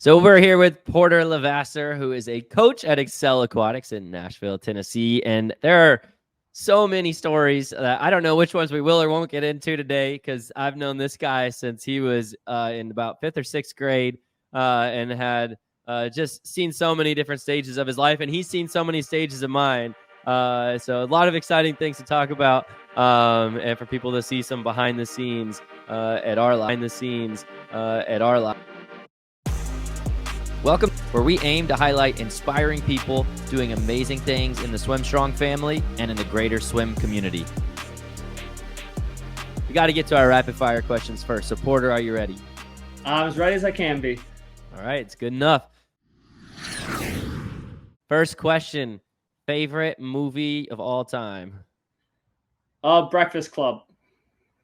So we're here with Porter LeVasseur, who is a coach at Excel Aquatics in Nashville, Tennessee. And there are so many stories that I don't know which ones we will or won't get into today, because I've known this guy since he was in about 5th or 6th grade and had just seen so many different stages of his life. And he's seen so many stages of mine. So a lot of exciting things to talk about and for people to see some behind the scenes at our life. Welcome, where we aim to highlight inspiring people doing amazing things in the Swim Strong family and in the greater swim community. We got to get to our rapid fire questions first. So Porter, are you ready? I'm as ready as I can be. All right, it's good enough. First question, favorite movie of all time? Breakfast Club.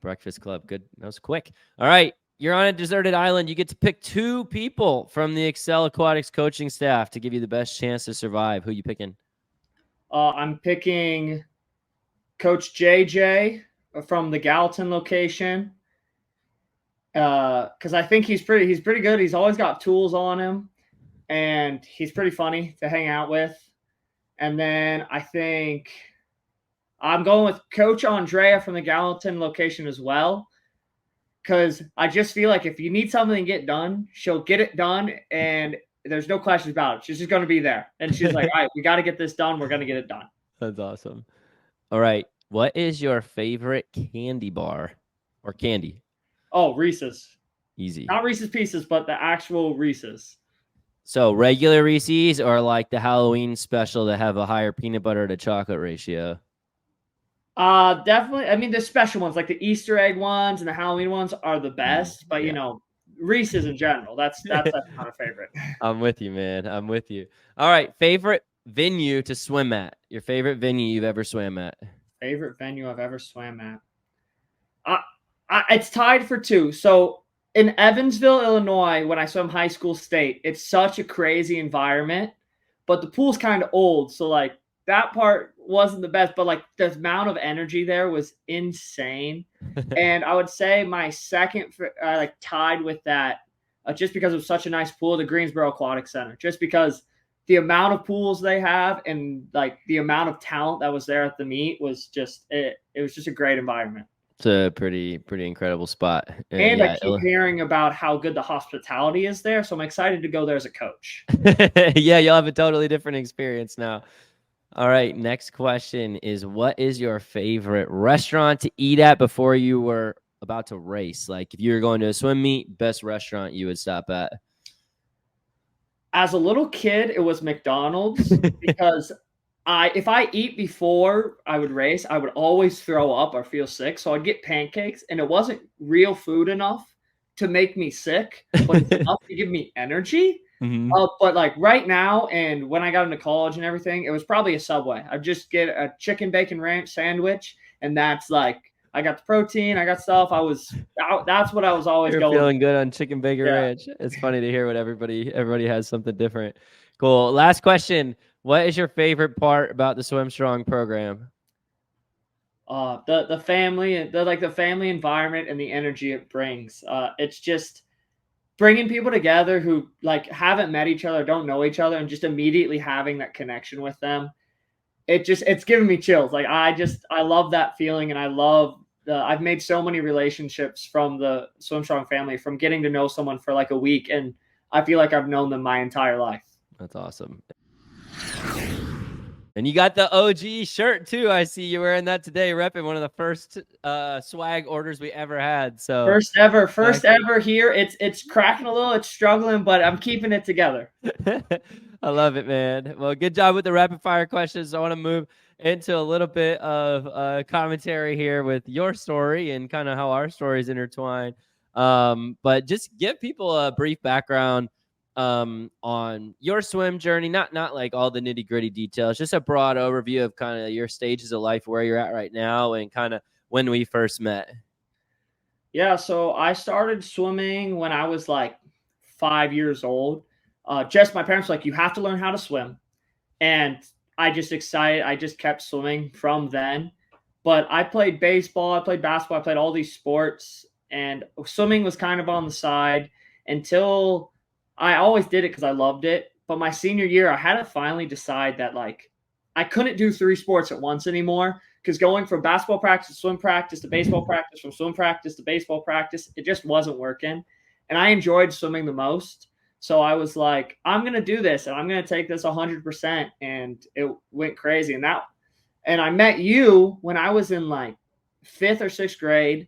Breakfast Club, good. That was quick. All right. You're on a deserted island. You get to pick 2 people from the Excel Aquatics coaching staff to give you the best chance to survive. Who you picking? I'm picking Coach JJ from the Gallatin location because I think he's pretty good. He's always got tools on him, and he's pretty funny to hang out with. And then I think I'm going with Coach Andrea from the Gallatin location as well, because I just feel like if you need something to get done, she'll get it done, and there's no questions about it. She's just going to be there. And she's like, all right, we got to get this done. We're going to get it done. That's awesome. All right. What is your favorite candy bar or candy? Oh, Reese's. Easy. Not Reese's Pieces, but the actual Reese's. So regular Reese's or like the Halloween special that have a higher peanut butter to chocolate ratio? Definitely. I mean, the special ones, like the Easter egg ones and the Halloween ones, are the best. But you know, Reese's in general, that's not a favorite. I'm with you, man. I'm with you. All right, favorite venue to swim at? Your favorite venue you've ever swam at? Favorite venue I've ever swam at? It's tied for 2. So in Evansville, Illinois, when I swam high school state, it's such a crazy environment, but the pool's kind of old, so like that part wasn't the best, but like the amount of energy there was insane. And I would say my second, like tied with that, just because it was such a nice pool, the Greensboro Aquatic Center, just because the amount of pools they have and like the amount of talent that was there at the meet was just it was just a great environment. It's a pretty incredible spot. And yeah, I keep hearing about how good the hospitality is there, so I'm excited to go there as a coach. Yeah, you'll have a totally different experience now. All right, next question is, what is your favorite restaurant to eat at before you were about to race? Like if you were going to a swim meet, best restaurant you would stop at? As a little kid, it was McDonald's because if I eat before I would race, I would always throw up or feel sick. So I'd get pancakes, and it wasn't real food enough to make me sick, but it's enough to give me energy. Mm-hmm. But like right now, and when I got into college and everything, it was probably a Subway. I'd just get a chicken bacon ranch sandwich, and that's like I got the protein, I got stuff. That's what I was always going. Feeling good on chicken bacon ranch. It's funny to hear what everybody has something different. Cool. Last question. What is your favorite part about the Swim Strong program? The family, the family environment and the energy it brings. It's just bringing people together who like haven't met each other, don't know each other, and just immediately having that connection with them. It's giving me chills. Like I love that feeling, and I've made so many relationships from the Swim Strong family, from getting to know someone for like a week, and I feel like I've known them my entire life. That's awesome. And you got the OG shirt too. I see you wearing that today, repping one of the first swag orders we ever had. So first ever here. It's cracking a little, it's struggling, but I'm keeping it together. I love it, man. Well, good job with the rapid fire questions. I want to move into a little bit of commentary here with your story and kind of how our stories intertwine. But just give people a brief background on your swim journey, not like all the nitty gritty details, just a broad overview of kind of your stages of life, where you're at right now, and kind of when we first met. Yeah, so I started swimming when I was like 5 years old. Just my parents were like, you have to learn how to swim. And I just kept swimming from then. But I played baseball, I played basketball, I played all these sports, and swimming was kind of on the side until I always did it because I loved it. But my senior year, I had to finally decide that like I couldn't do 3 sports at once anymore because going from basketball practice to swim practice to baseball practice, from swim practice to baseball practice, it just wasn't working. And I enjoyed swimming the most. So I was like, I'm going to do this and I'm going to take this 100%. And it went crazy. And I met you when I was in like 5th or 6th grade.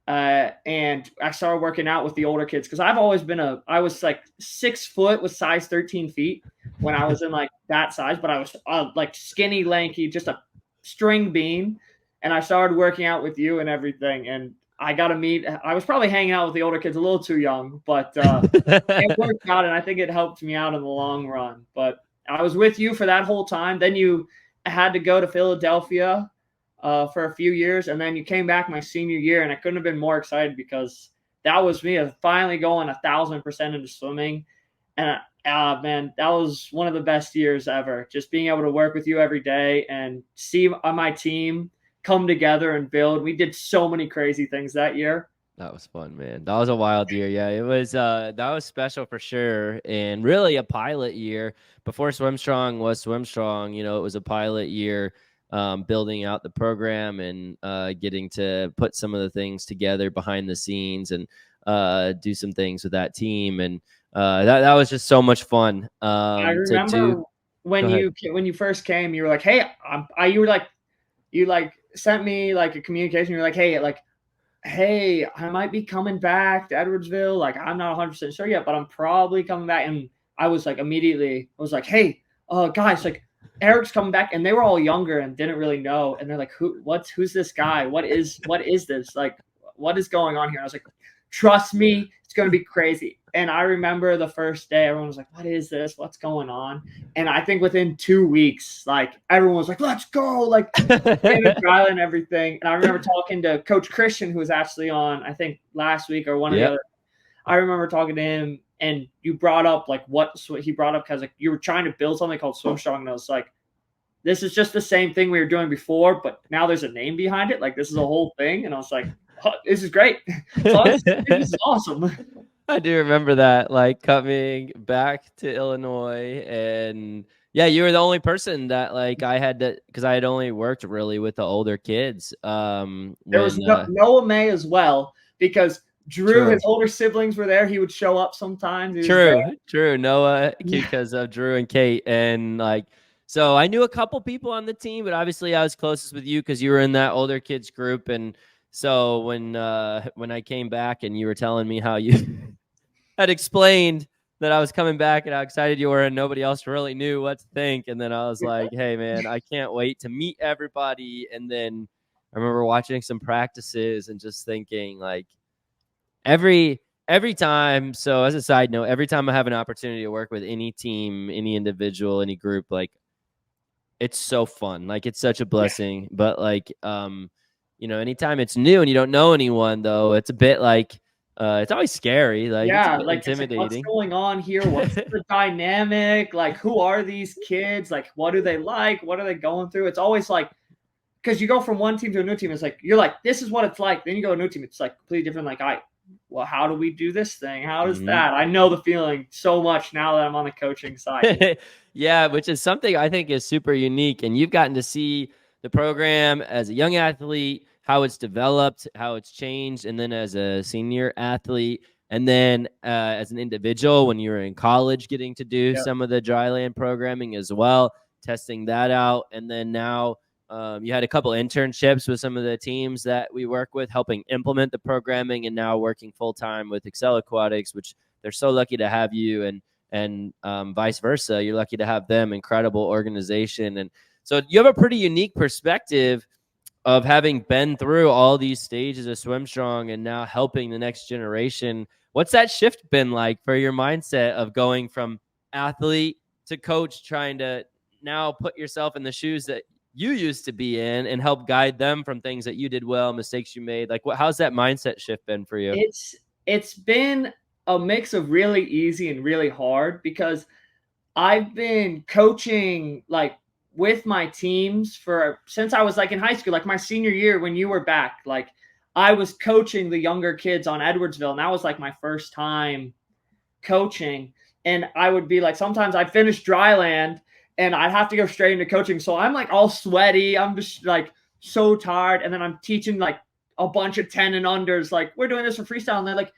And I started working out with the older kids because I was like 6 foot with size 13 feet when I was in like that size, but I was like skinny, lanky, just a string bean. And I started working out with you and everything. And I was probably hanging out with the older kids a little too young, but it worked out. And I think it helped me out in the long run. But I was with you for that whole time. Then you had to go to Philadelphia for a few years, and then you came back my senior year, and I couldn't have been more excited because that was me finally going 1,000% into swimming, and man, that was one of the best years ever. Just being able to work with you every day and see my team come together and build. We did so many crazy things that year. That was fun, man. That was a wild year. Yeah, it was that was special for sure. And really a pilot year. Before Swim Strong was Swim Strong, you know, it was a pilot year, building out the program and getting to put some of the things together behind the scenes and do some things with that team. And that was just so much fun. I To remember do. when Go ahead. you first came, you were like, "Hey, you like sent me like a communication. You're like, hey, I might be coming back to Edwardsville. Like, I'm not 100% sure yet, but I'm probably coming back." And I was like, immediately, I was like, "Hey, guys, like, Eric's coming back." And they were all younger and didn't really know. And they're like, who's this guy? What is this? Like, what is going on here? And I was like, trust me, it's going to be crazy. And I remember the first day, everyone was like, what is this? What's going on? And I think within 2 weeks, like, everyone was like, let's go. Like, trial and everything. And I remember talking to Coach Christian, who was actually on, I think, last week or one of the Yep. other. I remember talking to him, and you brought up like what he brought up because like you were trying to build something called Swim Strong, and I was like, this is just the same thing we were doing before, but now there's a name behind it. Like, this is a whole thing. And I was like, oh, this is great. So this is awesome. I do remember that, like coming back to Illinois, and yeah, you were the only person that like I had to, because I had only worked really with the older kids. There was When Noah May as well, because Drew, True, his older siblings were there. He would show up sometimes. He was there. true, Noah, Yeah. because of Drew and Kate, and like, so I knew a couple people on the team, but obviously I was closest with you because you were in that older kids group, and so when I came back and you were telling me how you had explained that I was coming back and how excited you were, and nobody else really knew what to think. And then I was like, hey, man, I can't wait to meet everybody. And then I remember watching some practices and just thinking, like, every time. So as a side note, every time I have an opportunity to work with any team, any individual, any group, like, it's so fun. Like, it's such a blessing. But like, you know, anytime it's new and you don't know anyone, though, it's a bit like, it's always scary. Like, it's a Yeah, bit like, it's like, what's intimidating. going on here? What's the dynamic? Like, who are these kids? Like, what do they like? What are they going through? It's always like, because you go from one team to a new team, it's like, you're like, this is what it's like. Then you go to a new team, it's like completely different. Like, well, how do we do this thing? How does Mhm. that? I know the feeling so much now that I'm on the coaching side. Yeah, which is something I think is super unique. And you've gotten to see the program as a young athlete, how it's developed, how it's changed, and then as a senior athlete, and then as an individual when you were in college, getting to do Yeah. some of the dryland programming as well, testing that out. And then now you had a couple internships with some of the teams that we work with, helping implement the programming, and now working full time with Excel Aquatics, which they're so lucky to have you. And vice versa. You're lucky to have them. Incredible organization. And so you have a pretty unique perspective of having been through all these stages of Swim Strong and now helping the next generation. What's that shift been like for your mindset of going from athlete to coach, trying to now put yourself in the shoes that you used to be in and help guide them from things that you did well, mistakes you made? Like, how's that mindset shift been for you? It's been a mix of really easy and really hard because I've been coaching like with my teams for since I was like in high school, like my senior year when you were back, like I was coaching the younger kids on Edwardsville, and that was like my first time coaching, and I would be like, sometimes I'd finish dry land and I'd have to go straight into coaching. So I'm like all sweaty. I'm just like so tired. And then I'm teaching like a bunch of 10 and unders. Like, we're doing this for freestyle. And they're like,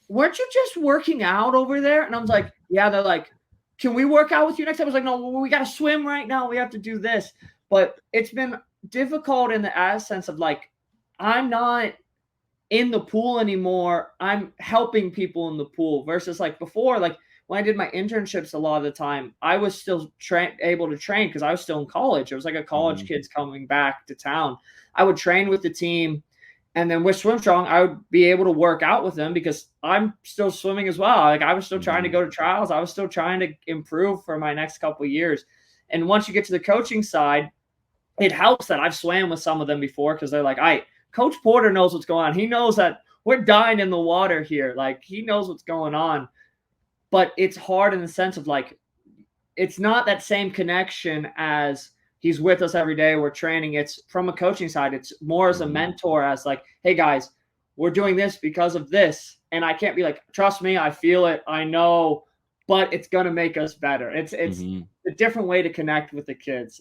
weren't you just working out over there? And I was like, yeah. They're like, can we work out with you next time? I was like, no, we got to swim right now. We have to do this. But it's been difficult in the sense of like, I'm not in the pool anymore. I'm helping people in the pool versus like before, like when I did my internships a lot of the time, I was still able to train because I was still in college. It was like a college kids coming back to town. I would train with the team. And then with Swim Strong, I would be able to work out with them because I'm still swimming as well. Like I was still trying to go to trials. I was still trying to improve for my next couple of years. And once you get to the coaching side, it helps that I've swam with some of them before because they're like, all right, Coach Porter knows what's going on. He knows that we're dying in the water here. Like he knows what's going on. But it's hard in the sense of like, it's not that same connection as he's with us every day. We're training. It's from a coaching side. It's more as a mentor, as like, hey guys, we're doing this because of this. And I can't be like, trust me, I feel it. I know, but it's going to make us better. It's a different way to connect with the kids.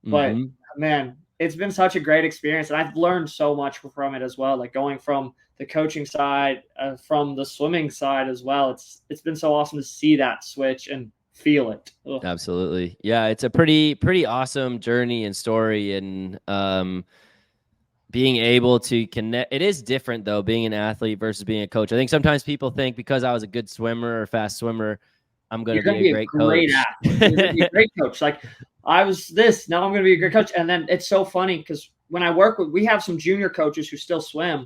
But man, it's been such a great experience. And I've learned so much from it as well. Like going from the coaching side, from the swimming side as well. It's been so awesome to see that switch and feel it. Ugh. Absolutely. Yeah. It's a pretty awesome journey and story. And, being able to connect, it is different though, being an athlete versus being a coach. I think sometimes people think because I was a good swimmer or fast swimmer, I'm going to be a great coach. Athlete. You're going to be a great coach. Like I was this, now I'm going to be a great coach. And then it's so funny because when I work with, we have some junior coaches who still swim.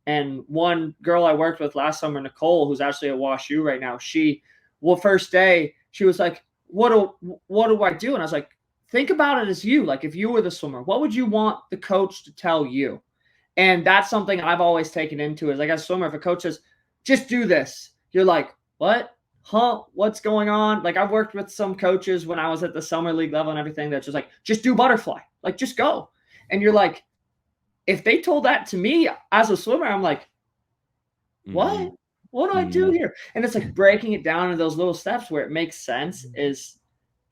And one girl I worked with last summer, Nicole, who's actually at WashU right now, first day, she was like, what do I do? And I was like, think about it as you. Like if you were the swimmer, what would you want the coach to tell you? And that's something I've always taken into is like as a swimmer, if a coach says, just do this, you're like, what? Huh? What's going on? Like I've worked with some coaches when I was at the summer league level and everything that's just like, just do butterfly, like just go. And you're like, if they told that to me as a swimmer, I'm like, what? What do I do here? And it's like breaking it down into those little steps where it makes sense is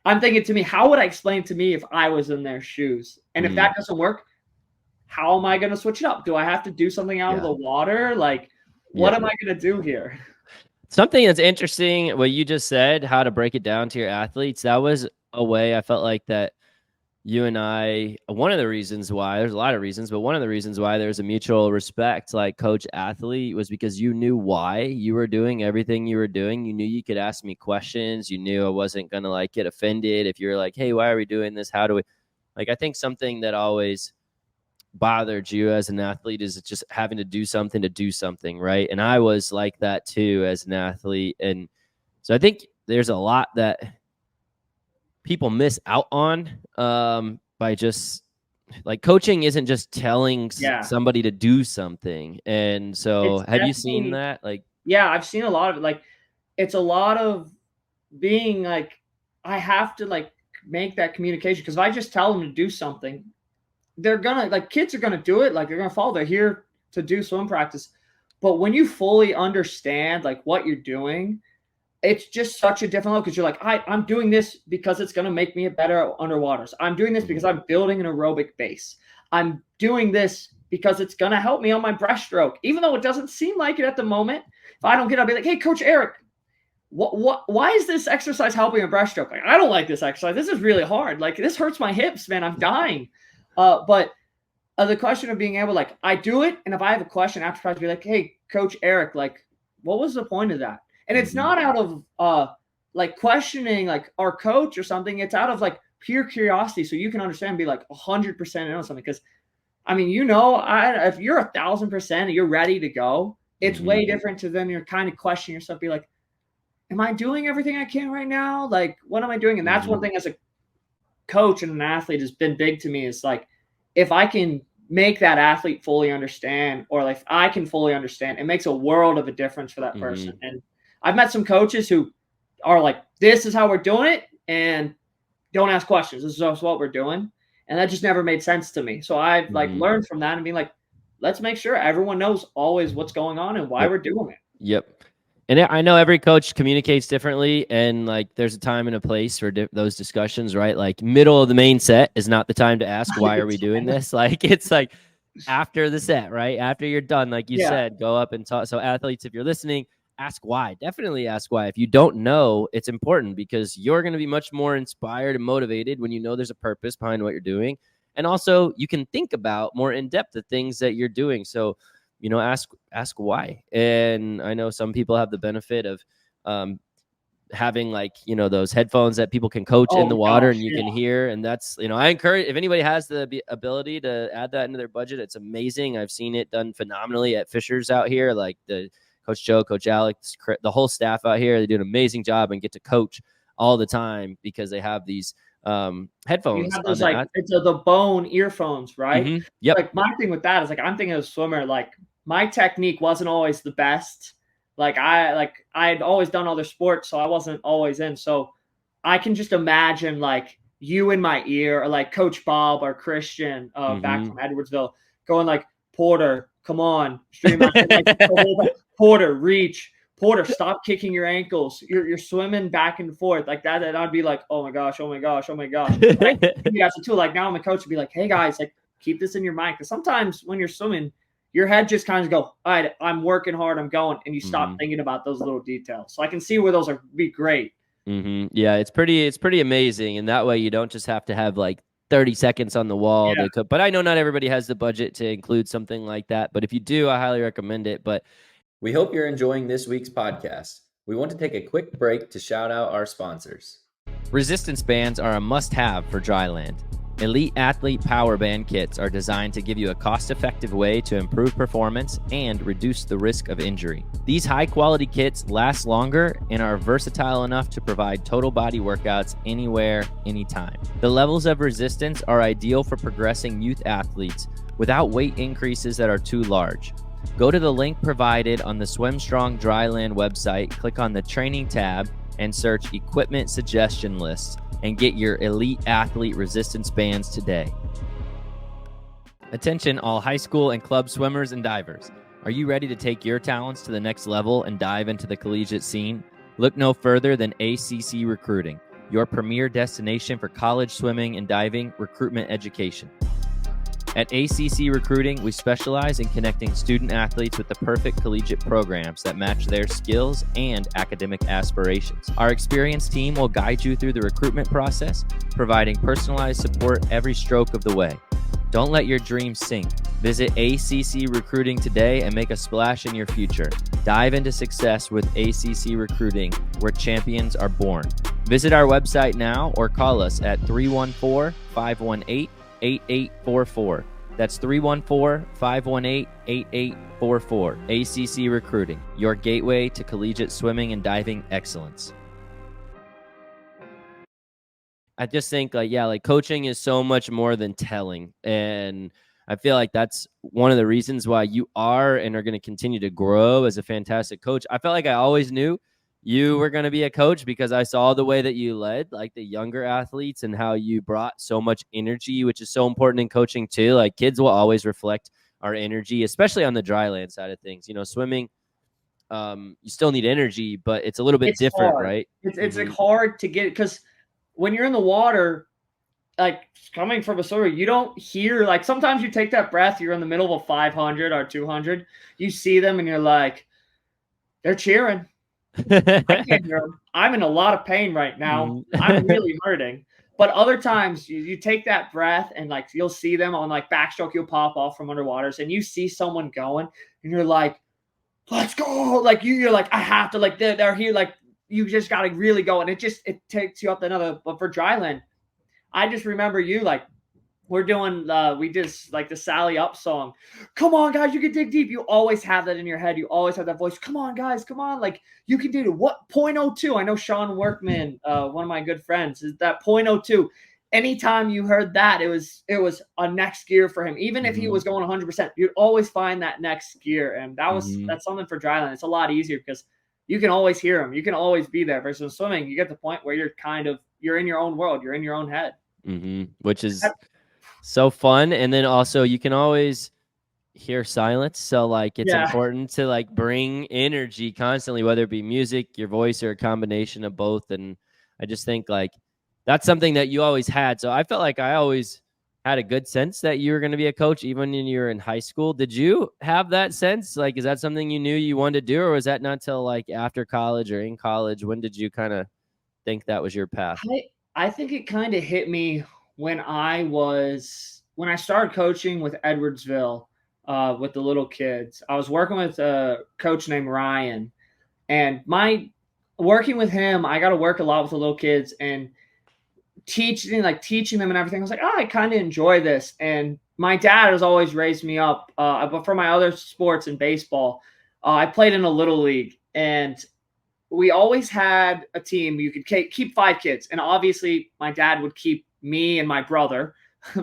I'm thinking to me, how would I explain to me if I was in their shoes? And if that doesn't work, how am I going to switch it up? Do I have to do something out of the water? Like, what am I going to do here? Something that's interesting, what you just said, how to break it down to your athletes. That was a way I felt like that you and I, one of the reasons why, there's a lot of reasons, but one of the reasons why there's a mutual respect, like coach athlete, was because you knew why you were doing everything you were doing. You knew you could ask me questions. You knew I wasn't going to like get offended if you're like, hey, why are we doing this? How do we, like, I think something that always bothered you as an athlete is just having to do something, right? And I was like that too as an athlete. And so I think there's a lot that people miss out on by just like coaching isn't just telling somebody to do something. And so have you seen that? Like, yeah, I've seen a lot of it. Like it's a lot of being like, I have to like make that communication. Cause if I just tell them to do something, they're gonna like kids are gonna do it. Like they're gonna follow. They're here to do swim practice. But when you fully understand like what you're doing, it's just such a different look because you're like, I'm doing this because it's going to make me a better underwaters. I'm doing this because I'm building an aerobic base. I'm doing this because it's going to help me on my breaststroke. Even though it doesn't seem like it at the moment, if I don't get it, I'll be like, hey, Coach Eric, why is this exercise helping a breaststroke? Like, I don't like this exercise. This is really hard. Like, this hurts my hips, man. I'm dying. But the question of being able, like, I do it. And if I have a question after practice, be like, hey, Coach Eric, like, what was the point of that? And it's not out of like questioning like our coach or something. It's out of like pure curiosity. So you can understand and be like 100% in on something. Because I mean, if you're 1,000% and you're ready to go, it's way different to then you're kind of questioning yourself, be like, am I doing everything I can right now? Like, what am I doing? And that's one thing as a coach and an athlete has been big to me is like, if I can make that athlete fully understand, or like I can fully understand, it makes a world of a difference for that person. And I've met some coaches who are like, this is how we're doing it, and don't ask questions. This is just what we're doing. And that just never made sense to me. So I've like learned from that and being like, let's make sure everyone knows always what's going on and why we're doing it. Yep. And I know every coach communicates differently, and like there's a time and a place for those discussions, right? Like middle of the main set is not the time to ask why are we doing this. Like it's like after the set, right? After you're done, like you Yeah. said, go up and talk. So athletes, if you're listening, ask why. Definitely ask why. If you don't know, it's important because you're going to be much more inspired and motivated when you know there's a purpose behind what you're doing. And also you can think about more in depth the things that you're doing. So ask why. And I know some people have the benefit of having like those headphones that people can coach in Oh the my water gosh, and you yeah. can hear. And that's I encourage, if anybody has the ability to add that into their budget, it's amazing. I've seen it done phenomenally at Fisher's out here, like the Coach Joe, Coach Alex, the whole staff out here. They do an amazing job and get to coach all the time because they have these You headphones have on those, like, it's the bone earphones, right? Yep. Like, my thing with that is, like, I'm thinking as a swimmer, like, my technique wasn't always the best. I'd always done other sports, so I wasn't always in. So I can just imagine, like, you in my ear or, like, Coach Bob or Christian, back from Edwardsville going like, "Porter, come on, stream out," and, like, the whole time, "Porter, reach. Porter, stop kicking your ankles. You're swimming back and forth like that." And I'd be like, "Oh my gosh, oh my gosh, oh my gosh." But I think that's a tool. Like now I'm a coach to be like, "Hey guys, like keep this in your mind." Because sometimes when you're swimming, your head just kind of go, "All right, I'm working hard, I'm going," and you stop thinking about those little details. So I can see where those are be great. Yeah, it's pretty amazing. And that way you don't just have to have like 30 seconds on the wall Yeah. to cook. But I know not everybody has the budget to include something like that. But if you do, I highly recommend it. But we hope you're enjoying this week's podcast. We want to take a quick break to shout out our sponsors. Resistance bands are a must-have for dry land. Elite Athlete Power Band kits are designed to give you a cost-effective way to improve performance and reduce the risk of injury. These high-quality kits last longer and are versatile enough to provide total body workouts anywhere, anytime. The levels of resistance are ideal for progressing youth athletes without weight increases that are too large. Go to the link provided on the Swim Strong Dryland website, click on the training tab, and search equipment suggestion lists and get your Elite Athlete resistance bands today. Attention all high school and club swimmers and divers. Are you ready to take your talents to the next level and dive into the collegiate scene? Look no further than ACC Recruiting, your premier destination for college swimming and diving recruitment education. At ACC Recruiting, we specialize in connecting student athletes with the perfect collegiate programs that match their skills and academic aspirations. Our experienced team will guide you through the recruitment process, providing personalized support every stroke of the way. Don't let your dreams sink. Visit ACC Recruiting today and make a splash in your future. Dive into success with ACC Recruiting, where champions are born. Visit our website now or call us at 314-518-8844. That's 314-518-8844. ACC Recruiting, your gateway to collegiate swimming and diving excellence. I just think like coaching is so much more than telling. And I feel like that's one of the reasons why you are and are going to continue to grow as a fantastic coach. I felt like I always knew you were going to be a coach because I saw the way that you led like the younger athletes and how you brought so much energy, which is so important in coaching too. Like kids will always reflect our energy, especially on the dry land side of things. Swimming, you still need energy, but it's a little bit different, hard. right? It's like hard to get because when you're in the water, like coming from a swimmer, you don't hear like sometimes you take that breath, you're in the middle of a 500 or 200, you see them and you're like, they're cheering. I can't hear them. I'm in a lot of pain right now. I'm really hurting. But other times you take that breath and like you'll see them on like backstroke, you'll pop off from underwaters and you see someone going and you're like, let's go. Like you're like, I have to, like they're here, like you just gotta really go. And it takes you up another. But for dryland, I just remember you like we're doing we just like the Sally Up song. Come on, guys, you can dig deep. You always have that in your head. You always have that voice. Come on, guys, come on. Like you can do it. What 0.02? I know Sean Workman, one of my good friends, is that 0.02. Anytime you heard that, it was a next gear for him. Even if he was going 100%, you'd always find that next gear. And that's something for dryland. It's a lot easier because you can always hear him. You can always be there. Versus swimming, you get the point where you're in your own world. You're in your own head. Which is so fun. And then also you can always hear silence. So like it's Yeah. important to like bring energy constantly, whether it be music, your voice, or a combination of both. And I just think like that's something that you always had. So I felt like I always had a good sense that you were going to be a coach even when you were in high school. Did you have that sense? Like, is that something you knew you wanted to do, or was that not till like after college or in college? When did you kind of think that was your path? I think it kind of hit me when I started coaching with Edwardsville with the little kids. I was working with a coach named Ryan, and my working with him, I got to work a lot with the little kids and teaching them and everything. I was like, oh, I kind of enjoy this. And my dad has always raised me up, but for my other sports and baseball, I played in a little league, and we always had a team. You could keep 5 kids, and obviously my dad would keep me and my brother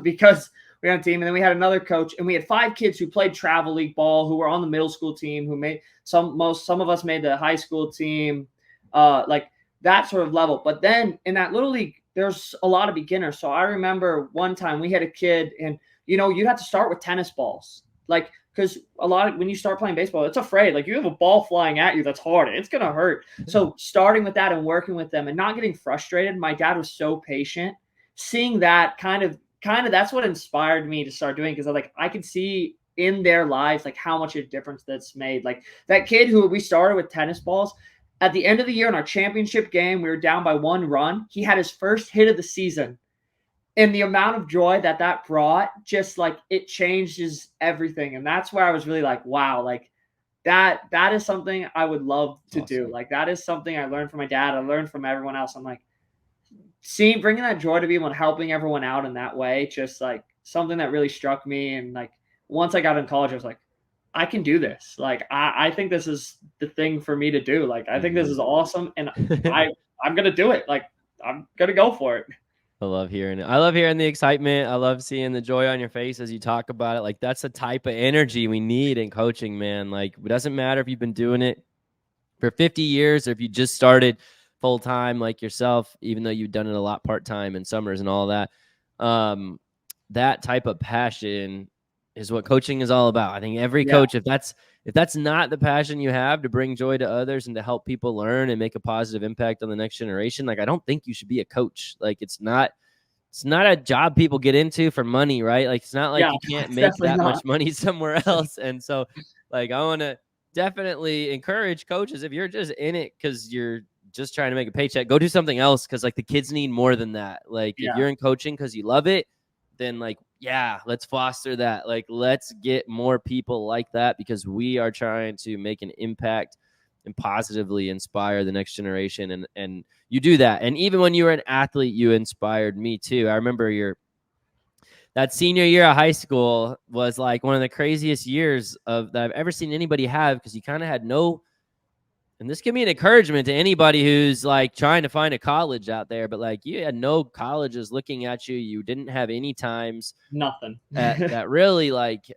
because we had a team. And then we had another coach, and we had 5 kids who played travel league ball, who were on the middle school team, who made some of us made the high school team, like that sort of level. But then in that little league, there's a lot of beginners. So I remember one time we had a kid, and you'd have to start with tennis balls, like because a lot of when you start playing baseball, it's afraid. Like you have a ball flying at you that's hard. It's gonna hurt. So starting with that and working with them and not getting frustrated. My dad was so patient. Seeing that kind of that's what inspired me to start doing, because I could see in their lives like how much a difference that's made. Like that kid who we started with tennis balls. At the end of the year in our championship game, we were down by 1 run. He had his first hit of the season, and the amount of joy that brought, just like it changes everything. And that's where I was really like, wow, like that is something I would love to do. Awesome. Like that is something I learned from my dad. I learned from everyone else. I'm like, bringing that joy to people and helping everyone out in that way, just like something that really struck me. And like once I got in college, I was like, I can do this. Like I think this is the thing for me to do. Like I think this is awesome, and I'm gonna do it. Like I'm gonna go for it. I love hearing it. I love hearing the excitement. I love seeing the joy on your face as you talk about it. Like that's the type of energy we need in coaching, man. Like it doesn't matter if you've been doing it for 50 years or if you just started full time like yourself, even though you've done it a lot part time in summers and all that. That type of passion is what coaching is all about. I think every Yeah. coach, if that's not the passion you have to bring joy to others and to help people learn and make a positive impact on the next generation, like I don't think you should be a coach. Like it's not a job people get into for money, right? Like it's not like Yeah, you can't it's make definitely that not. much money somewhere else. And so like I want to definitely encourage coaches, if you're just in it because you're just trying to make a paycheck, go do something else, because like the kids need more than that. Like if Yeah. you're in coaching because you love it, then like yeah, let's foster that. Like let's get more people like that, because we are trying to make an impact and positively inspire the next generation. And you do that. And even when you were an athlete, you inspired me too. I remember that senior year of high school was like one of the craziest years that I've ever seen anybody have, because you kind of had no, and this can be an encouragement to anybody who's like trying to find a college out there, but like you had no colleges looking at you. You didn't have any times Nothing. that really like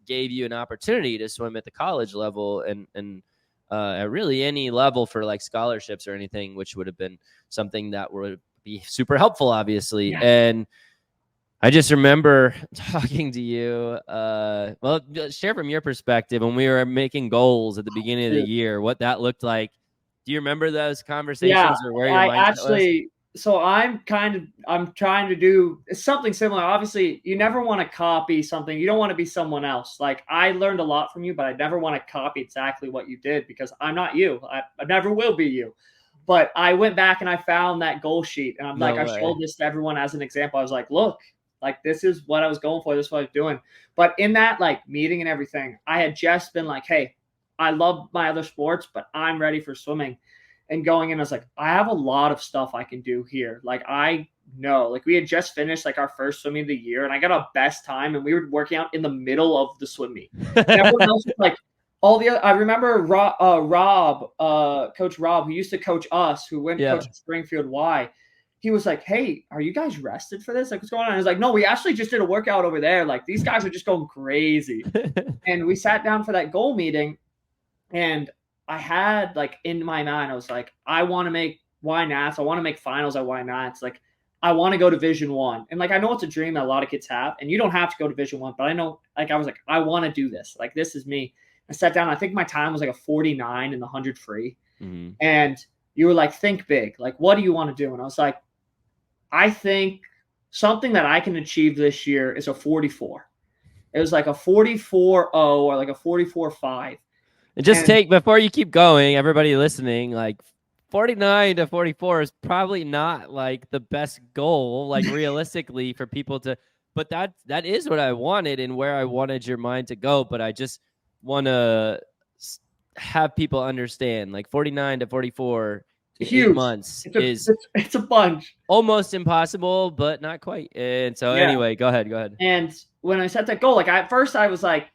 gave you an opportunity to swim at the college level and at really any level for like scholarships or anything, which would have been something that would be super helpful, obviously. Yeah. And I just remember talking to you. Well, share from your perspective when we were making goals at the beginning of the Dude. year, what that looked like. Do you remember those Yeah, conversations or where your I mindset was? actually so I'm trying to do something similar. Obviously, you never want to copy something. You don't want to be someone else. Like I learned a lot from you, but I never want to copy exactly what you did, because I'm not you. I never will be you. But I went back and I found that goal sheet, and No I way. showed this to everyone as an example. I was like, look, like this is what I was going for. This is what I was doing. But in that like meeting and everything, I had just been like, hey, I love my other sports, but I'm ready for swimming. And going in, I was like, I have a lot of stuff I can do here. Like I know, like we had just finished like our first swimming of the year, and I got a best time, and we were working out in the middle of the swim meet. And everyone else was like, all the other. I remember Rob, Coach Rob, who used to coach us, who went Yeah. coach at Springfield Y. He was like, "Hey, are you guys rested for this? Like, what's going on?" I was like, "No, we actually just did a workout over there. Like, these guys are just going crazy." And we sat down for that goal meeting, and I had like in my mind, I was like, I want to make Y Nats. I want to make finals at Y Nats. Like, I want to go to Division 1. And like I know it's a dream that a lot of kids have, and you don't have to go to Division 1, but I know like I was like I want to do this. Like this is me. I sat down, I think my time was like a 49 in the 100 free. Mm-hmm. And you were like, think big. Like, what do you want to do? And I was like, I think something that I can achieve this year is a 44. It was like a 44.0 or like a 44.5. And just before you keep going, everybody listening, like 49 to 44 is probably not like the best goal, like realistically for people to, but that is what I wanted and where I wanted your mind to go. But I just want to have people understand like 49 to 44 in huge. 8 months it's a bunch. Almost impossible, but not quite. And so anyway, go ahead. And when I set that goal, like at first I was like,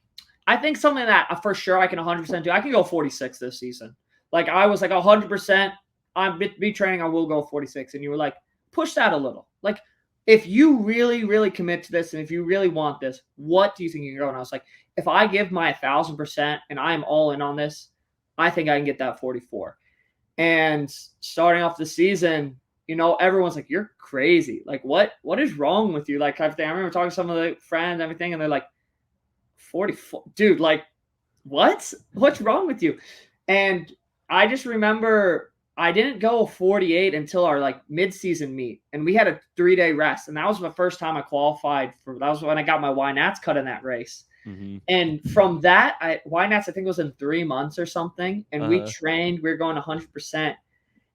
I think something that for sure I can 100% do. I can go 46 this season. Like I was like 100%. I'm be training. I will go 46. And you were like, push that a little. Like if you really, really commit to this, and if you really want this, what do you think you can go? And I was like, if I give my 1,000% and I'm all in on this, I think I can get that 44. And starting off the season, you know, everyone's like, you're crazy. Like, what is wrong with you? Like, I remember talking to some of the friends and everything, and they're like, 44, dude, like, what's wrong with you? And I just remember I didn't go 48 until our like mid-season meet, and we had a 3-day rest, and that was the first time I qualified for. That was when I got my YNATS cut in that race. Mm-hmm. And from that, YNATS I think was in 3 months or something, and we trained. We were going 100%,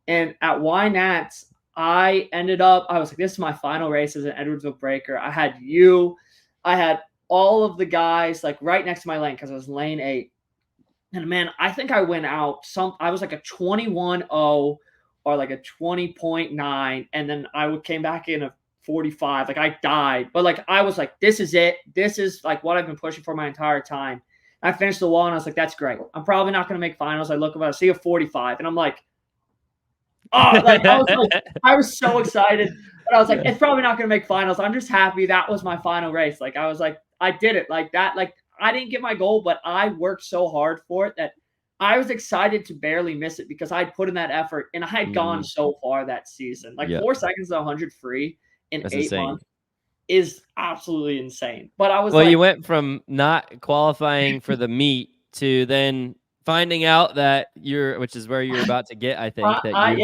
and at YNATS I was like, this is my final race as an Edwardsville Breaker. I had all of the guys like right next to my lane because I was lane 8. And man, I think I went out I was like a 21.0 or like a 20.9. And then I came back in a 45. Like I died. But like I was like, this is it. This is like what I've been pushing for my entire time. And I finished the wall and I was like, that's great. I'm probably not going to make finals. I look about it, see a 45. And I'm like, oh, like I was so excited. But I was like, it's probably not going to make finals. I'm just happy that was my final race. Like I was like, I did it like that. Like I didn't get my goal, but I worked so hard for it that I was excited to barely miss it because I'd put in that effort and I had gone so far that season. Like 4 seconds to 100 free in That's 8 months is absolutely insane. But I was you went from not qualifying for the meet to then finding out that which is where you're about to get, I think. I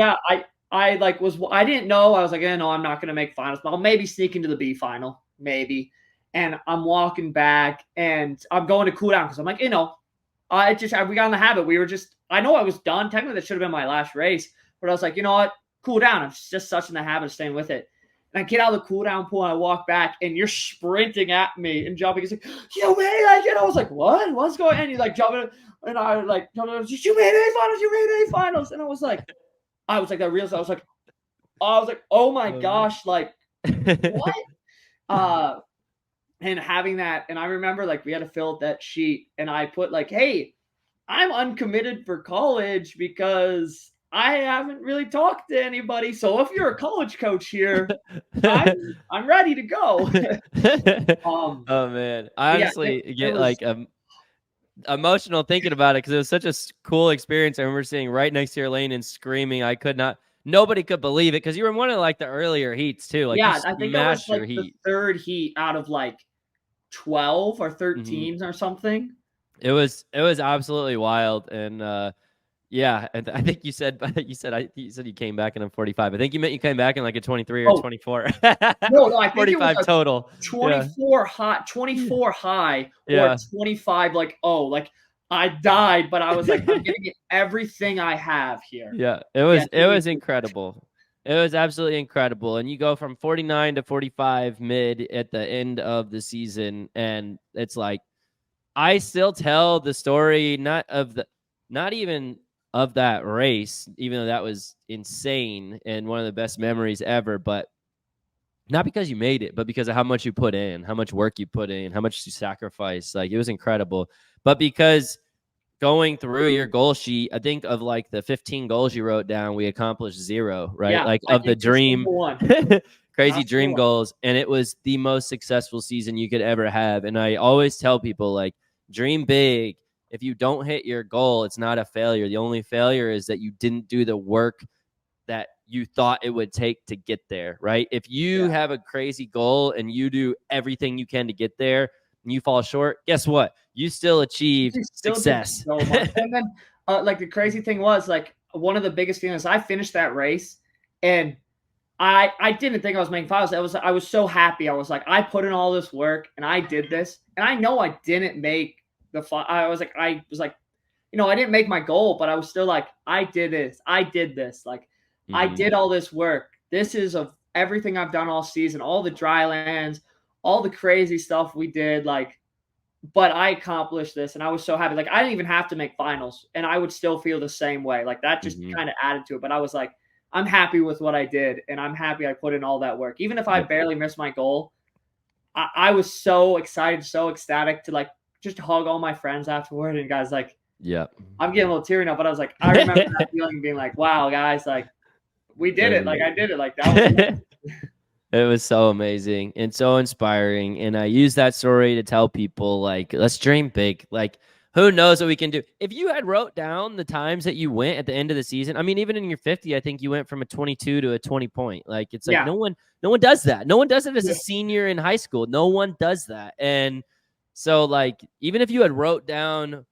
didn't know. I was like, no, I'm not going to make finals, but I'll maybe sneak into the B final, maybe. And I'm walking back and I'm going to cool down because I'm like, you know, we got in the habit. I know I was done. Technically, that should have been my last race, but I was like, you know what? Cool down. I'm just such in the habit of staying with it. And I get out of the cool down pool and I walk back and you're sprinting at me and jumping. He's like, you made it. I was like, what? What's going on? And he's like jumping. And I like, you made A finals. You made A finals. And I was like, that real. I was like, oh my gosh. Like, what? And having that, and I remember like we had to fill out that sheet and I put like, hey, I'm uncommitted for college because I haven't really talked to anybody. So if you're a college coach here, I'm ready to go. Oh man, I honestly get like emotional thinking about it because it was such a cool experience. I remember sitting right next to your lane and screaming. Nobody could believe it because you were in one of like the earlier heats too. Like I think that was like the 3rd heat out of like 12 or 13 or something. It was absolutely wild. And and I think you said you came back in a 45. I think you meant you came back in like a 23 or 24. No, I think 45 it was total. 24 high or 25 like I died, but I was like, I'm gonna get everything I have here. Yeah, it was incredible. It was absolutely incredible. And you go from 49 to 45 mid at the end of the season. And it's like, I still tell the story, not even of that race, even though that was insane and one of the best memories ever, but not because you made it, but because of how much you put in, how much work you put in, how much you sacrificed. Like it was incredible. But because going through your goal sheet, I think of like the 15 goals you wrote down, we accomplished 0, right? Yeah, like of the dream, crazy dream goals. And it was the most successful season you could ever have. And I always tell people like, dream big. If you don't hit your goal, it's not a failure. The only failure is that you didn't do the work that you thought it would take to get there, right? If you have a crazy goal and you do everything you can to get there and you fall short, guess what? You still achieved success. Did so much. And then like the crazy thing was like one of the biggest feelings, I finished that race and I didn't think I was making finals. I was so happy. I was like, I put in all this work and I did this. And I know I didn't make the I was like, you know, I didn't make my goal, but I was still like, I did this. I did this. Like, I did all this work. This is of everything I've done all season, all the dry lands, all the crazy stuff we did. Like, but I accomplished this and I was so happy. Like, I didn't even have to make finals and I would still feel the same way. Like, that just kind of added to it. But I was like, I'm happy with what I did and I'm happy I put in all that work. Even if I barely missed my goal, I was so excited, so ecstatic to like just hug all my friends afterward. And guys, like, I'm getting a little teary now, but I was like, I remember that feeling being like, wow, guys, like we did it. Like I did it. Like that was amazing. It was so amazing and so inspiring. And I use that story to tell people, like, let's dream big. Like, who knows what we can do? If you had wrote down the times that you went at the end of the season, I mean, even in your 50, I think you went from a 22 to a 20 point. Like, it's like no one does that. No one does it as a senior in high school. No one does that. And so, like, even if you had wrote down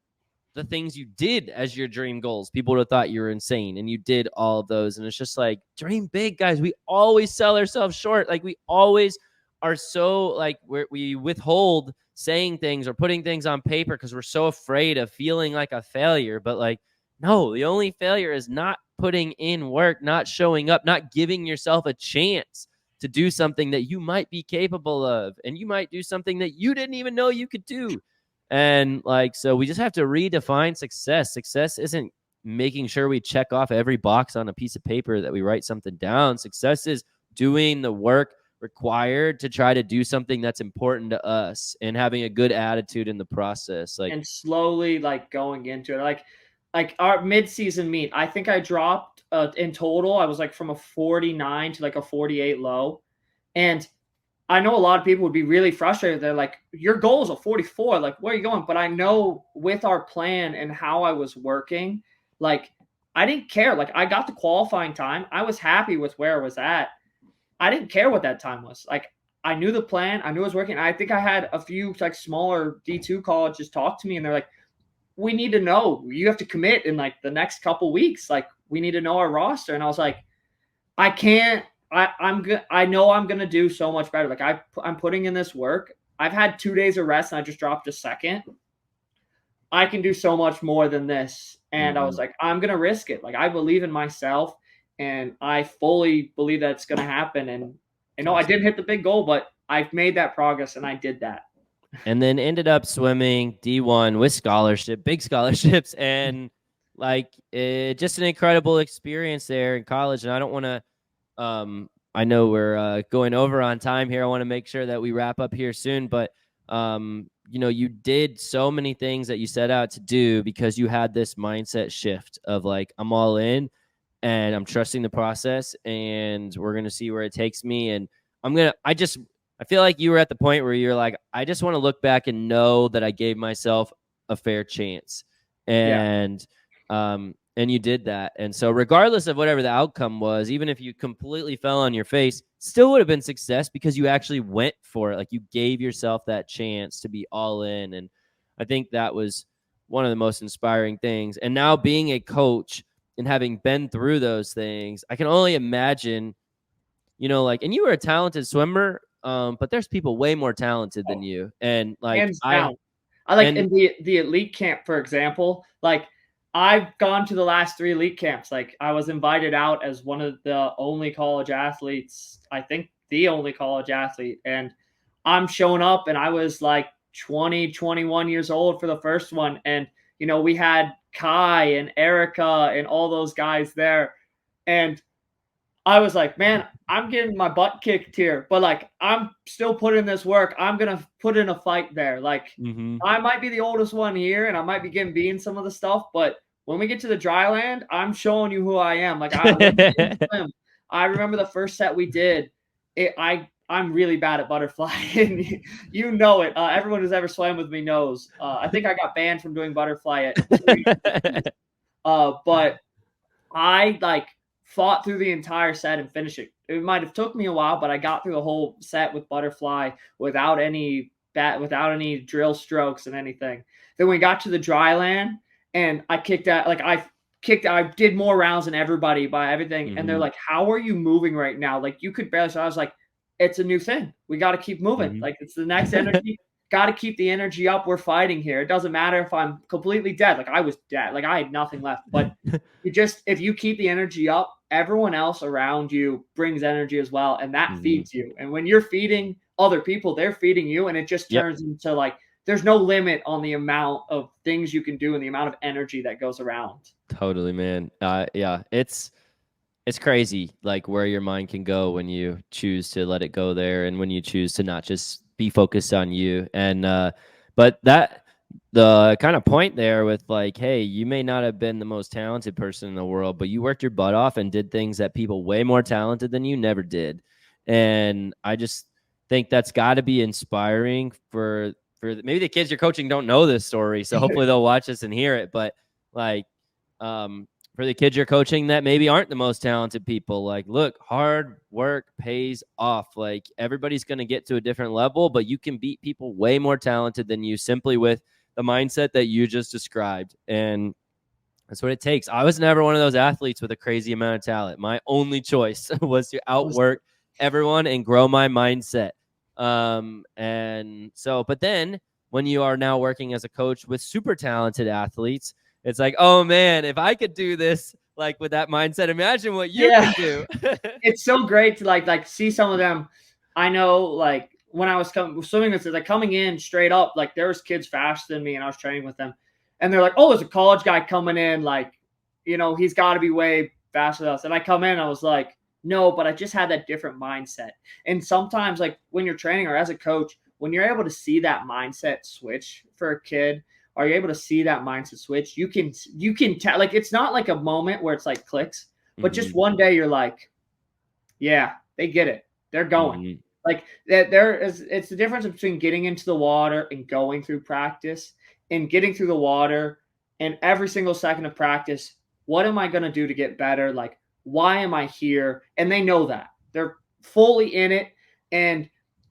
the things you did as your dream goals, people would have thought you were insane, and you did all of those. And it's just like, dream big, guys. We always sell ourselves short. Like, we always are so like we withhold saying things or putting things on paper because we're so afraid of feeling like a failure. But like, no, the only failure is not putting in work, not showing up, not giving yourself a chance to do something that you might be capable of, and you might do something that you didn't even know you could do. And like, so we just have to redefine success. Success isn't making sure we check off every box on a piece of paper that we write something down. Success is doing the work required to try to do something that's important to us and having a good attitude in the process. Like, and slowly like going into it. Like our mid-season meet, I think I dropped in total, I was like from a 49 to like a 48 low. And I know a lot of people would be really frustrated. They're like, your goal is a 44. Like, where are you going? But I know with our plan and how I was working, like, I didn't care. Like, I got the qualifying time. I was happy with where I was at. I didn't care what that time was. Like, I knew the plan. I knew it was working. I think I had a few like smaller D2 colleges talk to me and they're like, we need to know. You have to commit in like the next couple weeks. Like, we need to know our roster. And I was like, I can't. I'm good. I know I'm gonna do so much better. Like I'm putting in this work. I've had 2 days of rest and I just dropped a second. I can do so much more than this. And I was like, I'm gonna risk it. Like I believe in myself and I fully believe that it's gonna happen. And you know, I didn't hit the big goal, but I've made that progress and I did that. And then ended up swimming D1 with scholarship, big scholarships, and like just an incredible experience there in college. And I don't want to I know we're going over on time here. I want to make sure that we wrap up here soon, but you know, you did so many things that you set out to do because you had this mindset shift of like, I'm all in and I'm trusting the process and we're going to see where it takes me. And I feel like you were at the point where you're like, I just want to look back and know that I gave myself a fair chance. And you did that. And so regardless of whatever the outcome was, even if you completely fell on your face, still would have been success because you actually went for it. Like you gave yourself that chance to be all in. And I think that was one of the most inspiring things. And now being a coach and having been through those things, I can only imagine, you know, like, and you were a talented swimmer, but there's people way more talented than you. And like, hands down. I like in the elite camp, for example, like I've gone to the last 3 elite camps. Like I was invited out as one of the only college athletes, I think the only college athlete. And I'm showing up and I was like 20, 21 years old for the first one. And, you know, we had Kai and Erica and all those guys there. And I was like, man, I'm getting my butt kicked here, but like, I'm still putting this work. I'm going to put in a fight there. Like I might be the oldest one here and I might be getting beat in some of the stuff, but when we get to the dry land, I'm showing you who I am. Like I remember the first set we did, I'm really bad at butterfly and you know it. Everyone who's ever swam with me knows. I think I got banned from doing butterfly at but I like fought through the entire set and finished it. It might have took me a while, but I got through the whole set with butterfly without any drill strokes and anything. Then we got to the dry land and I did more rounds than everybody by everything. And they're like, how are you moving right now? Like you could barely. So I was like, it's a new thing. We got to keep moving. Like it's the next energy. Got to keep the energy up. We're fighting here. It doesn't matter if I'm completely dead. Like I was dead. Like I had nothing left. But if you keep the energy up, everyone else around you brings energy as well. And that feeds you. And when you're feeding other people, they're feeding you. And it just turns into like, there's no limit on the amount of things you can do and the amount of energy that goes around. Totally, man. Yeah, it's crazy, like where your mind can go when you choose to let it go there, and when you choose to not just be focused on you. And but that the kind of point there with like, hey, you may not have been the most talented person in the world, but you worked your butt off and did things that people way more talented than you never did. And I just think that's got to be inspiring for maybe the kids you're coaching don't know this story, so hopefully they'll watch this and hear it. But like, for the kids you're coaching that maybe aren't the most talented people, like, look, hard work pays off. Like everybody's going to get to a different level, but you can beat people way more talented than you simply with the mindset that you just described. And that's what it takes. I was never one of those athletes with a crazy amount of talent. My only choice was to outwork everyone and grow my mindset. And so, but then when you are now working as a coach with super talented athletes, it's like, oh man, if I could do this, like with that mindset, imagine what you could do. It's so great to like see some of them. I know, like when I was swimming with, like coming in straight up, like there was kids faster than me and I was training with them. And they're like, oh, there's a college guy coming in. Like, he's got to be way faster than us. And I come in, I was like, no, but I just had that different mindset. And sometimes, like when you're training or as a coach, when you're able to see that mindset switch for a kid, are you able to see that mindset switch? You can tell, like, it's not like a moment where it's like clicks, but just one day you're like, yeah, they get it. They're going. Like it's the difference between getting into the water and going through practice, and getting through the water and every single second of practice. What am I going to do to get better? Like, why am I here? And they know that. They're fully in it. And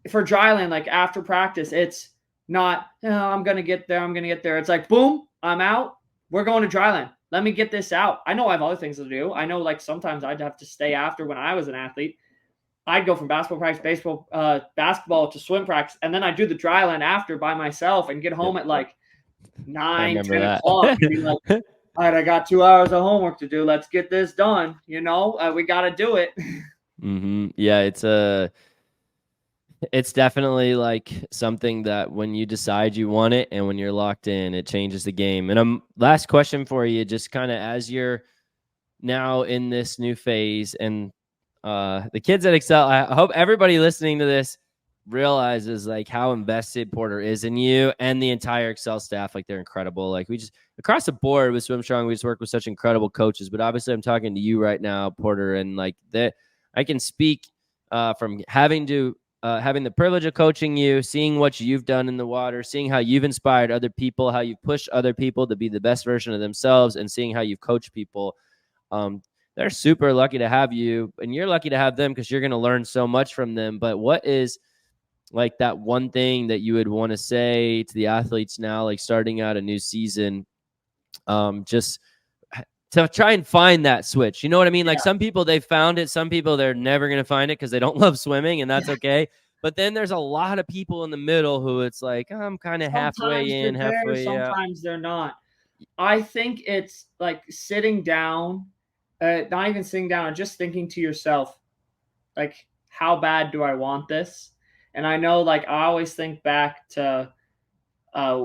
for dryland, like after practice, it's not, I'm going to get there. I'm going to get there. It's like, boom, I'm out. We're going to dryland. Let me get this out. I know I have other things to do. I know, like, sometimes I'd have to stay after when I was an athlete. I'd go from basketball practice, basketball to swim practice. And then I'd do the dryland after by myself and get home at like 9, 10 o'clock. And be like, all right, I got 2 hours of homework to do. Let's get this done. We got to do it. Yeah, it's definitely like something that when you decide you want it and when you're locked in, it changes the game. And last question for you, just kind of as you're now in this new phase, and the kids at Excel, I hope everybody listening to this realizes like how invested Porter is in you and the entire Excel staff. Like they're incredible. Like we just across the board with Swim Strong, we just work with such incredible coaches. But obviously, I'm talking to you right now, Porter, and like that, I can speak from having the privilege of coaching you, seeing what you've done in the water, seeing how you've inspired other people, how you've pushed other people to be the best version of themselves, and seeing how you've coached people. They're super lucky to have you, and you're lucky to have them because you're going to learn so much from them. But what is like that one thing that you would want to say to the athletes now, like starting out a new season, just to try and find that switch? You know what I mean? Like some people, they found it. Some people, they're never going to find it because they don't love swimming, and that's okay. But then there's a lot of people in the middle who it's like, I'm kind of halfway in, halfway out. Sometimes they're not. I think it's like sitting down, not even sitting down, just thinking to yourself, like, how bad do I want this? And I know, like, I always think back to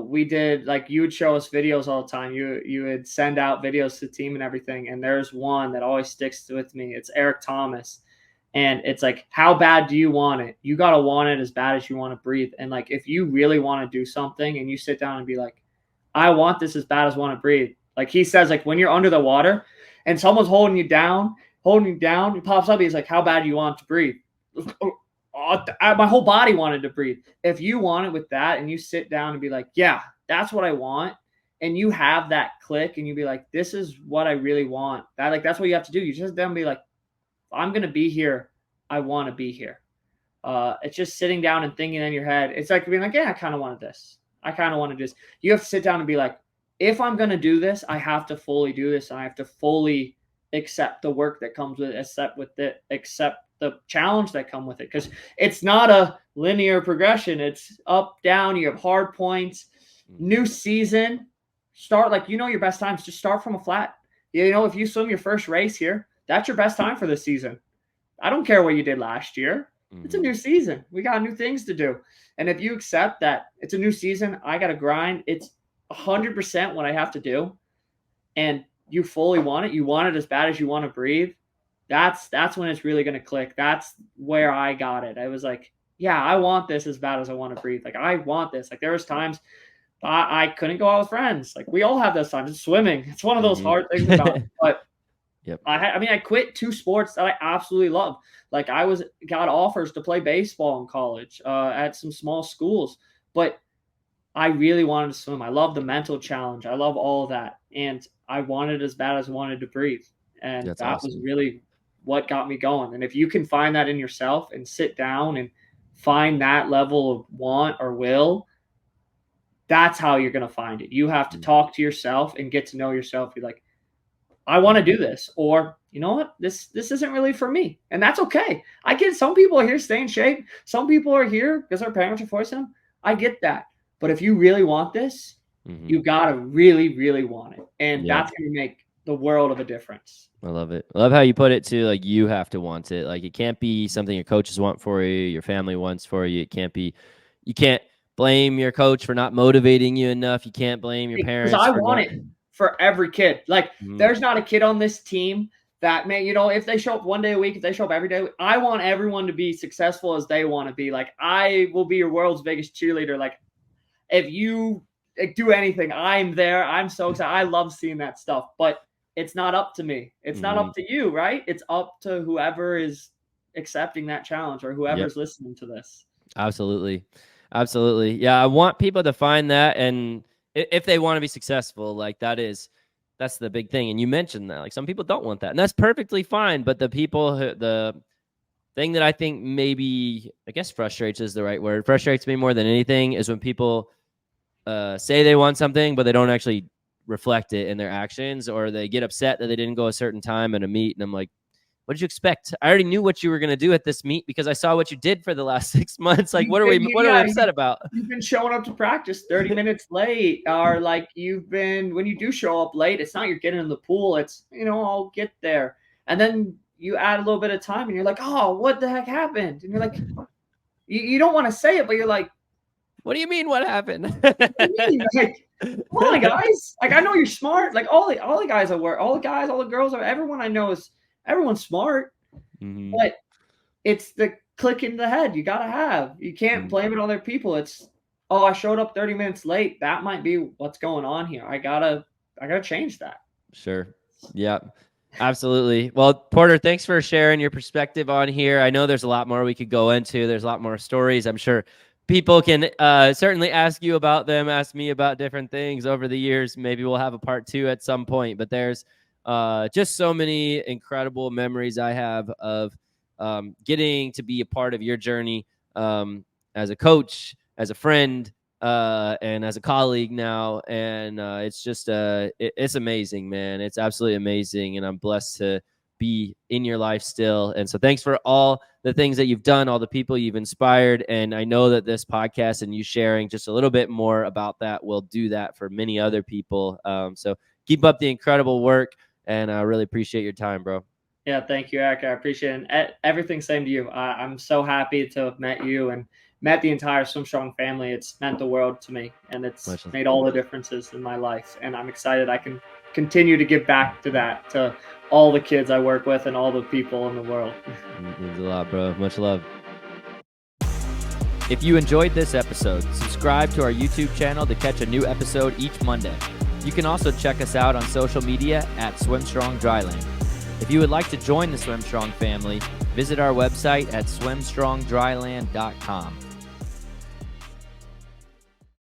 we did, like, you would show us videos all the time. You would send out videos to the team and everything. And there's one that always sticks with me. It's Eric Thomas. And it's like, how bad do you want it? You got to want it as bad as you want to breathe. And like, if you really want to do something and you sit down and be like, I want this as bad as I want to breathe. Like he says, like when you're under the water and someone's holding you down, he pops up. He's like, how bad do you want to breathe? My whole body wanted to breathe. If you want it with that and you sit down and be like, yeah, that's what I want. and you have that click and you be like, this is what I really want. That's what you have to do. You just then be like, I'm going to be here. I want to be here. It's just sitting down and thinking in your head. It's like being like, yeah, I kind of wanted this. I kind of want to do this. You have to sit down and be like, if I'm going to do this, I have to fully do this. And I have to fully accept the work that comes with it, accept the challenge that come with it. Because it's not a linear progression. It's up, down. You have hard points. New season. Start your best times. Just start from a flat. If you swim your first race here, that's your best time for this season. I don't care what you did last year. It's a new season. We got new things to do. And if you accept that it's a new season, I got to grind. It's 100% what I have to do. And you fully want it. You want it as bad as you want to breathe. That's when it's really going to click. That's where I got it. I was like, yeah, I want this as bad as I want to breathe. Like, I want this. Like, there was times I couldn't go out with friends. Like, we all have those times. It's swimming. It's one of those hard things about it. But yep. I quit 2 sports that I absolutely love. Like, got offers to play baseball in college at some small schools, but I really wanted to swim. I love the mental challenge. I love all of that. And I wanted as bad as I wanted to breathe. And That's that awesome. was really what got me going. And if you can find that in yourself and sit down and find that level of want or will, that's how you're going to find it. You have to talk to yourself and get to know yourself. You're like, I want to do this, or you know what, this isn't really for me. And that's okay. I get some people are here to stay in shape. Some people are here because their parents are forcing them. I get that. But if you really want this, you got to really, really want it. And that's going to make the world of a difference. I love it. I love how you put it too. Like, you have to want it. Like, it can't be something your coaches want for you, your family wants for you. You can't blame your coach for not motivating you enough. You can't blame your parents. Because I want it for every kid. Like, there's not a kid on this team that, man, if they show up one day a week, if they show up every day, I want everyone to be successful as they want to be. Like, I will be your world's biggest cheerleader. Like, if you do anything, I'm there. I'm so excited. I love seeing that stuff, but it's not up to me. It's not up to you, right? It's up to whoever is accepting that challenge or whoever's listening to this. Absolutely. Absolutely. Yeah. I want people to find that. And if they want to be successful, like, that's the big thing. And you mentioned that, like, some people don't want that, and that's perfectly fine. But the thing that I think maybe, I guess frustrates is the right word, frustrates me more than anything is when people say they want something, but they don't actually reflect it in their actions, or they get upset that they didn't go a certain time at a meet. And I'm like, what did you expect? I already knew what you were going to do at this meet because I saw what you did for the last 6 months. Like, what are we upset about? You've been showing up to practice 30 minutes late, or like when you do show up late, it's not you're getting in the pool. It's, I'll get there. And then you add a little bit of time and you're like, oh, what the heck happened? And you're like, you don't want to say it, but you're like, what do you mean? What happened? What do you mean? Like, come on, guys. Like, I know you're smart. Like, all the guys I work, all the guys, all the girls, everyone I know everyone's smart. But it's the click in the head you gotta have. You can't blame it on other people. It's, oh, I showed up 30 minutes late. That might be what's going on here. I gotta change that. Sure. Yeah. Absolutely. Well, Porter, thanks for sharing your perspective on here. I know there's a lot more we could go into. There's a lot more stories. I'm sure people can certainly ask you about them, ask me about different things over the years. Maybe we'll have a part 2 at some point, but there's just so many incredible memories I have of getting to be a part of your journey as a coach, as a friend, and as a colleague now. And it's just, it's amazing, man. It's absolutely amazing. And I'm blessed to be in your life still. And so thanks for all the things that you've done, all the people you've inspired. And I know that this podcast and you sharing just a little bit more about that will do that for many other people. So keep up the incredible work. And I really appreciate your time, bro. Yeah, thank you, Eric. I appreciate it. Everything, same to you. I'm so happy to have met you and met the entire Swim Strong family. It's meant the world to me, and it's made all the differences in my life. And I'm excited I can continue to give back to that, to all the kids I work with and all the people in the world. It means a lot, bro. Much love. If you enjoyed this episode, subscribe to our YouTube channel to catch a new episode each Monday. You can also check us out on social media at SwimStrong Dryland. If you would like to join the SwimStrong family, visit our website at swimstrongdryland.com.